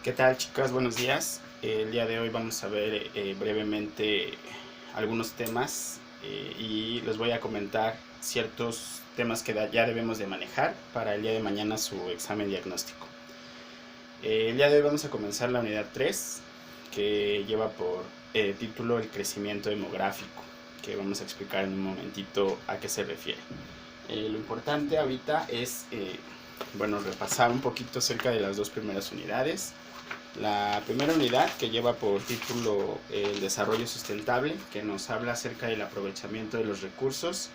¿Qué tal, chicas? Buenos días. El día de hoy vamos a ver brevemente algunos temas y les voy a comentar ciertos temas que ya debemos de manejar para el día de mañana su examen diagnóstico. El día de hoy vamos a comenzar la unidad 3 que lleva por título el crecimiento demográfico, que vamos a explicar en un momentito a qué se refiere. Lo importante ahorita es repasar un poquito acerca de las dos primeras unidades. La primera unidad, que lleva por título el desarrollo sustentable, que nos habla acerca del aprovechamiento de los recursos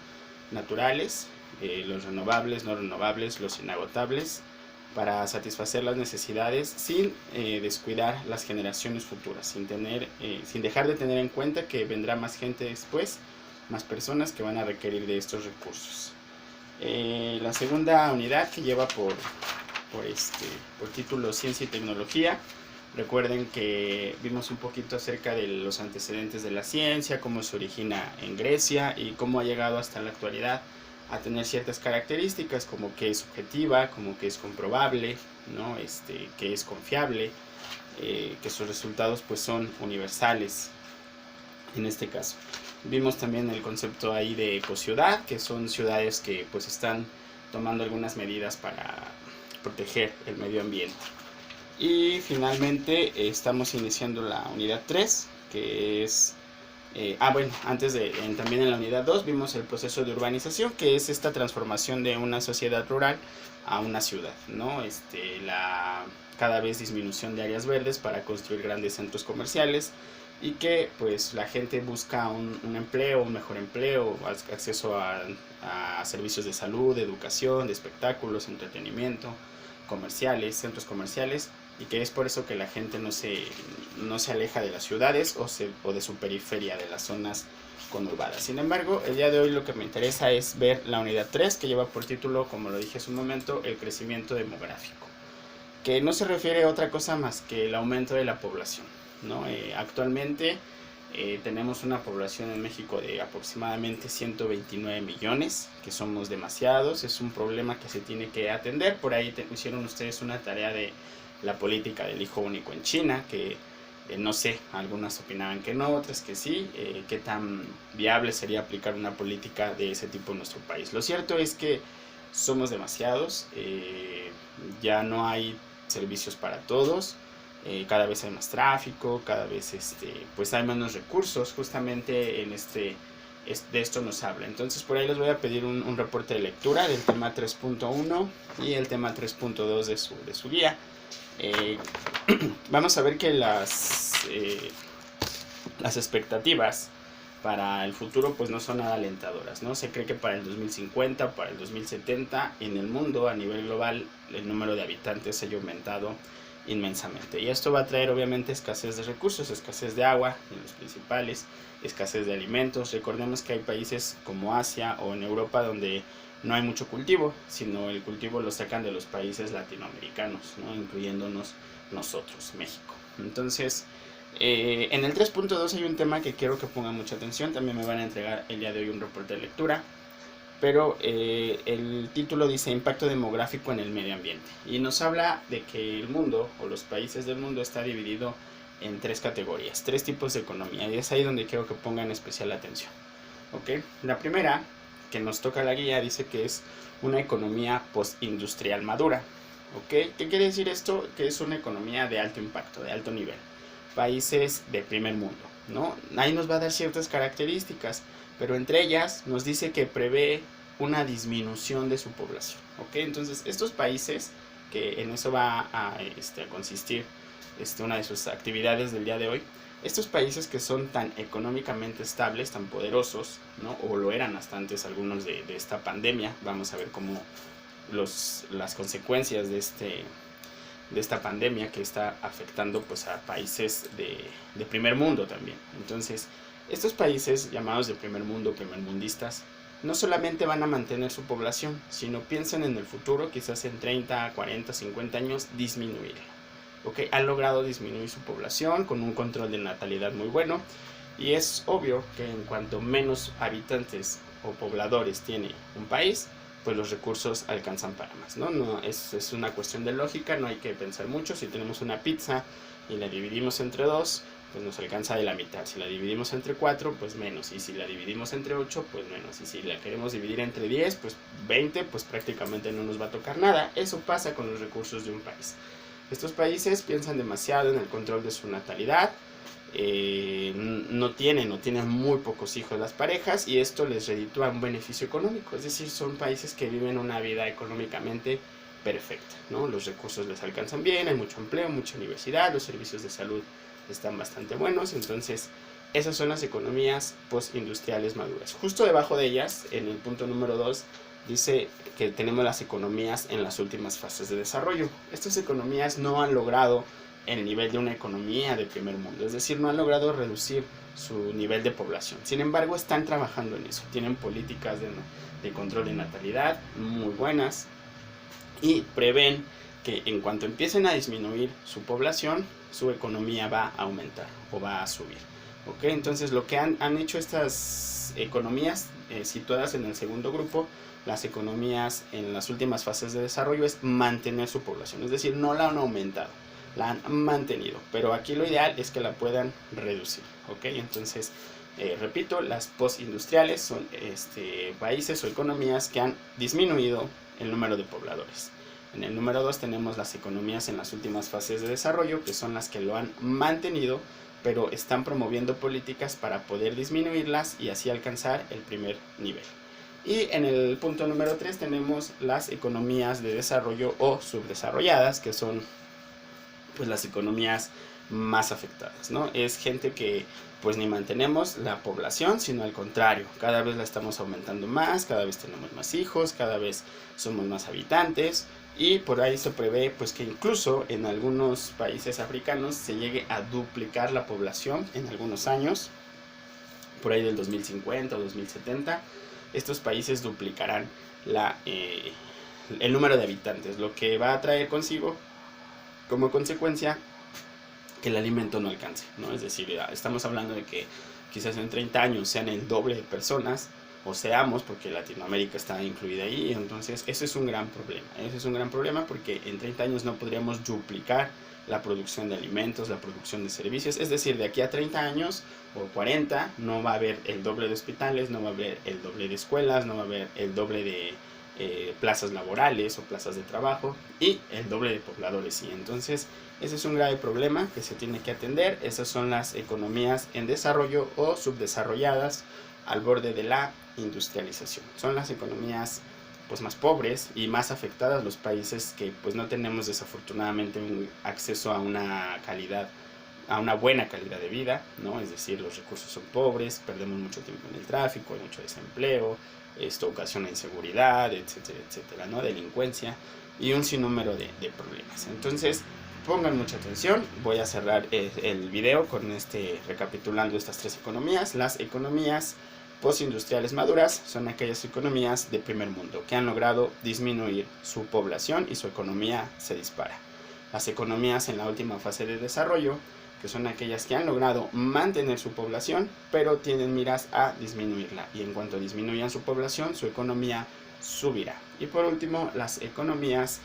naturales, los renovables, no renovables, los inagotables, para satisfacer las necesidades sin descuidar las generaciones futuras, sin dejar de tener en cuenta que vendrá más gente después, más personas que van a requerir de estos recursos. La segunda unidad, que lleva por título Ciencia y Tecnología. Recuerden que vimos un poquito acerca de los antecedentes de la ciencia, cómo se origina en Grecia y cómo ha llegado hasta la actualidad a tener ciertas características, como que es objetiva, como que es comprobable, ¿no? Que es confiable, que sus resultados pues son universales en este caso. Vimos también el concepto ahí de ecociudad, que son ciudades que pues están tomando algunas medidas para proteger el medio ambiente. Y finalmente estamos iniciando la unidad 3, que es... también en la unidad 2 vimos el proceso de urbanización, que es esta transformación de una sociedad rural a una ciudad, ¿no? La cada vez disminución de áreas verdes para construir grandes centros comerciales y que pues la gente busca un empleo, un mejor empleo, acceso a servicios de salud, de educación, de espectáculos, entretenimiento, comerciales, centros comerciales, y que es por eso que la gente no se aleja de las ciudades o de su periferia, de las zonas conurbadas. Sin embargo, el día de hoy lo que me interesa es ver la unidad 3, que lleva por título, como lo dije hace un momento, el crecimiento demográfico, que no se refiere a otra cosa más que el aumento de la población, ¿no? Actualmente tenemos una población en México de aproximadamente 129 millones, que somos demasiados, es un problema que se tiene que atender. Por ahí hicieron ustedes una tarea de la política del hijo único en China, que no sé, algunas opinaban que no, otras que sí, qué tan viable sería aplicar una política de ese tipo en nuestro país. Lo cierto es que somos demasiados, ya no hay servicios para todos, cada vez hay más tráfico, cada vez pues hay menos recursos, justamente de esto nos habla. Entonces por ahí les voy a pedir un reporte de lectura del tema 3.1 y el tema 3.2 de su guía. Vamos a ver que las expectativas para el futuro pues no son nada alentadoras, ¿no? Se cree que para el 2050, para el 2070 en el mundo a nivel global el número de habitantes haya aumentado inmensamente, y esto va a traer obviamente escasez de recursos, escasez de agua en los principales, escasez de alimentos. Recordemos que hay países como Asia o en Europa donde no hay mucho cultivo, sino el cultivo lo sacan de los países latinoamericanos, ¿no? Incluyéndonos nosotros, México. Entonces, en el 3.2 hay un tema que quiero que pongan mucha atención. También me van a entregar el día de hoy un reporte de lectura, pero el título dice impacto demográfico en el medio ambiente, y nos habla de que el mundo o los países del mundo está dividido en tres categorías, tres tipos de economía, y es ahí donde quiero que pongan especial atención. ¿Okay? La primera, que nos toca la guía, dice que es una economía postindustrial madura. ¿Okay? ¿Qué quiere decir esto? Que es una economía de alto impacto, de alto nivel, países de primer mundo, ¿no? Ahí nos va a dar ciertas características, pero entre ellas nos dice que prevé una disminución de su población. ¿Ok? Entonces estos países, que en eso va a consistir una de sus actividades del día de hoy, estos países que son tan económicamente estables, tan poderosos, ¿no? O lo eran hasta antes algunos de esta pandemia. Vamos a ver cómo las consecuencias de esta pandemia que está afectando pues a países de primer mundo también. Entonces, estos países llamados de primer mundo, primermundistas, no solamente van a mantener su población, sino piensan en el futuro, quizás en 30, 40, 50 años, disminuirla. ¿Okay? Han logrado disminuir su población con un control de natalidad muy bueno, y es obvio que en cuanto menos habitantes o pobladores tiene un país, pues los recursos alcanzan para más, ¿no? Es una cuestión de lógica, no hay que pensar mucho. Si tenemos una pizza y la dividimos entre 2, pues nos alcanza de la mitad. Si la dividimos entre 4, pues menos. Y si la dividimos entre 8, pues menos. Y si la queremos dividir entre 10, pues 20, pues prácticamente no nos va a tocar nada. Eso pasa con los recursos de un país. Estos países piensan demasiado en el control de su natalidad. No tienen muy pocos hijos las parejas, y esto les reditúa un beneficio económico. Es decir, son países que viven una vida económicamente perfecta, ¿no? Los recursos les alcanzan bien, hay mucho empleo, mucha universidad, los servicios de salud están bastante buenos. Entonces esas son las economías postindustriales maduras. Justo debajo de ellas, en el punto número 2, dice que tenemos las economías en las últimas fases de desarrollo. Estas economías no han logrado el nivel de una economía de primer mundo, es decir, no han logrado reducir su nivel de población. Sin embargo, están trabajando en eso. Tienen políticas de control de natalidad muy buenas, y prevén que en cuanto empiecen a disminuir su población, su economía va a aumentar o va a subir. ¿Okay? Entonces lo que han hecho estas economías situadas en el segundo grupo, las economías en las últimas fases de desarrollo, es mantener su población. Es decir, no la han aumentado, la han mantenido, pero aquí lo ideal es que la puedan reducir. ¿Okay? Entonces, repito, las postindustriales son países o economías que han disminuido el número de pobladores. En el número 2 tenemos las economías en las últimas fases de desarrollo, que son las que lo han mantenido, pero están promoviendo políticas para poder disminuirlas y así alcanzar el primer nivel. Y en el punto número 3 tenemos las economías de desarrollo o subdesarrolladas, que son pues las economías más afectadas, ¿no? Es gente que pues ni mantenemos la población, sino al contrario, cada vez la estamos aumentando más, cada vez tenemos más hijos, cada vez somos más habitantes, y por ahí se prevé pues que incluso en algunos países africanos se llegue a duplicar la población en algunos años, por ahí del 2050 o 2070, estos países duplicarán el número de habitantes, lo que va a traer consigo como consecuencia que el alimento no alcance, ¿no? Es decir, estamos hablando de que quizás en 30 años sean el doble de personas, o seamos, porque Latinoamérica está incluida ahí. Entonces ese es un gran problema, porque en 30 años no podríamos duplicar la producción de alimentos, la producción de servicios. Es decir, de aquí a 30 años o 40 no va a haber el doble de hospitales, no va a haber el doble de escuelas, no va a haber el doble de plazas laborales o plazas de trabajo, y el doble de pobladores. Y entonces ese es un grave problema que se tiene que atender. Esas son las economías en desarrollo o subdesarrolladas al borde de la industrialización. Son las economías pues más pobres y más afectadas, los países que pues no tenemos desafortunadamente un acceso a una buena calidad de vida, ¿no? Es decir, los recursos son pobres, perdemos mucho tiempo en el tráfico, hay mucho desempleo, esto ocasiona inseguridad, etcétera, etcétera, ¿no? Delincuencia y un sinnúmero de problemas. Entonces, pongan mucha atención. Voy a cerrar el video con recapitulando estas tres economías. Las economías postindustriales maduras son aquellas economías de primer mundo que han logrado disminuir su población y su economía se dispara. Las economías en la última fase de desarrollo, que son aquellas que han logrado mantener su población, pero tienen miras a disminuirla, y en cuanto disminuyan su población, su economía subirá. Y por último, las economías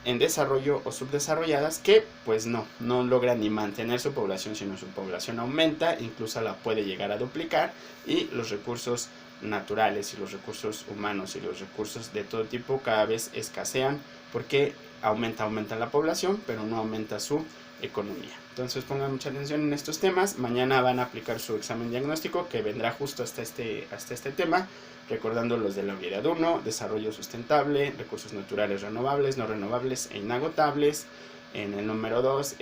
en desarrollo o subdesarrolladas, que pues no logran ni mantener su población, sino su población aumenta, incluso la puede llegar a duplicar, y los recursos naturales y los recursos humanos y los recursos de todo tipo cada vez escasean, porque aumenta la población, pero no aumenta su economía. Entonces pongan mucha atención en estos temas. Mañana van a aplicar su examen diagnóstico, que vendrá justo hasta este tema, recordando los de la unidad 1, desarrollo sustentable, recursos naturales renovables, no renovables e inagotables. En el número 2,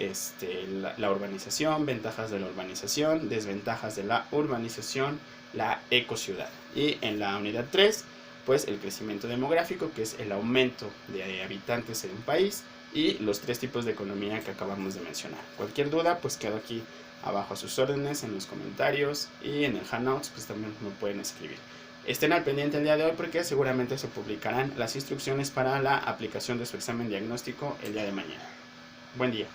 la urbanización, ventajas de la urbanización, desventajas de la urbanización, la ecociudad. Y en la unidad 3, pues el crecimiento demográfico, que es el aumento de habitantes en un país, y los tres tipos de economía que acabamos de mencionar. Cualquier duda, pues quedo aquí abajo a sus órdenes en los comentarios, y en el Hangouts pues también me pueden escribir. Estén al pendiente el día de hoy, porque seguramente se publicarán las instrucciones para la aplicación de su examen diagnóstico el día de mañana. Buen día.